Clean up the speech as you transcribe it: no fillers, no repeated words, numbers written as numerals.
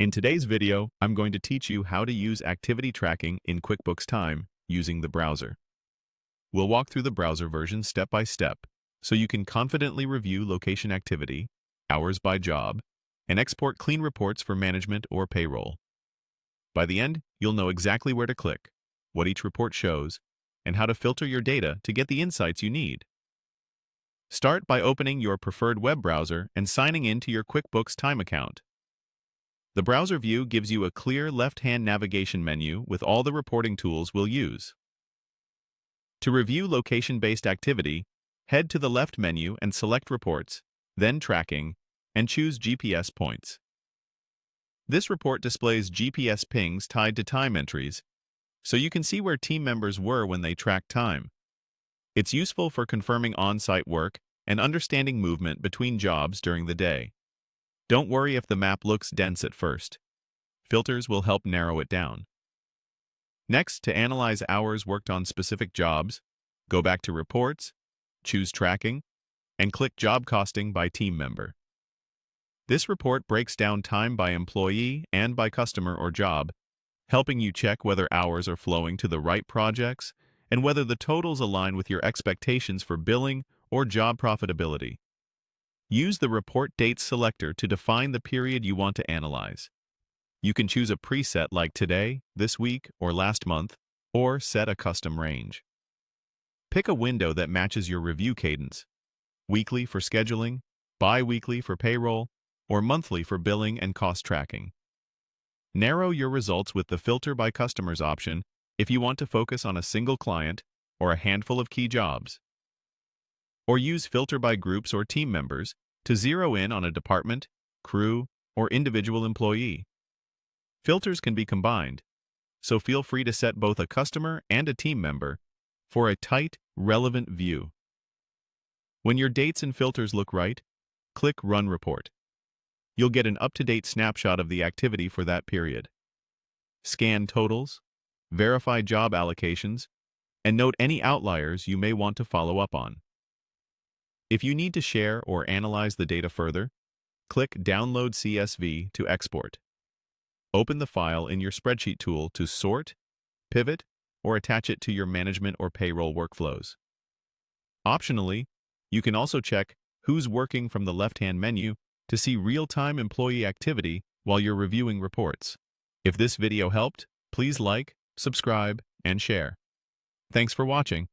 In today's video, I'm going to teach you how to use activity tracking in QuickBooks Time using the browser. We'll walk through the browser version step by step so you can confidently review location activity, hours by job, and export clean reports for management or payroll. By the end, you'll know exactly where to click, what each report shows, and how to filter your data to get the insights you need. Start by opening your preferred web browser and signing in to your QuickBooks Time account. The browser view gives you a clear left-hand navigation menu with all the reporting tools we'll use. To review location-based activity, head to the left menu and select Reports, then Tracking, and choose GPS points. This report displays GPS pings tied to time entries, so you can see where team members were when they tracked time. It's useful for confirming on-site work and understanding movement between jobs during the day. Don't worry if the map looks dense at first. Filters will help narrow it down. Next, to analyze hours worked on specific jobs, go back to Reports, choose Tracking, and click Job Costing by Team Member. This report breaks down time by employee and by customer or job, helping you check whether hours are flowing to the right projects and whether the totals align with your expectations for billing or job profitability. Use the Report Dates selector to define the period you want to analyze. You can choose a preset like today, this week, or last month, or set a custom range. Pick a window that matches your review cadence: weekly for scheduling, bi-weekly for payroll, or monthly for billing and cost tracking. Narrow your results with the Filter by Customers option if you want to focus on a single client or a handful of key jobs. Or use Filter by Groups or Team Members to zero in on a department, crew, or individual employee. Filters can be combined, so feel free to set both a customer and a team member for a tight, relevant view. When your dates and filters look right, click Run Report. You'll get an up-to-date snapshot of the activity for that period. Scan totals, verify job allocations, and note any outliers you may want to follow up on. If you need to share or analyze the data further, click Download CSV to export. Open the file in your spreadsheet tool to sort, pivot, or attach it to your management or payroll workflows. Optionally, you can also check Who's Working from the left-hand menu to see real-time employee activity while you're reviewing reports. If this video helped, please like, subscribe, and share. Thanks for watching.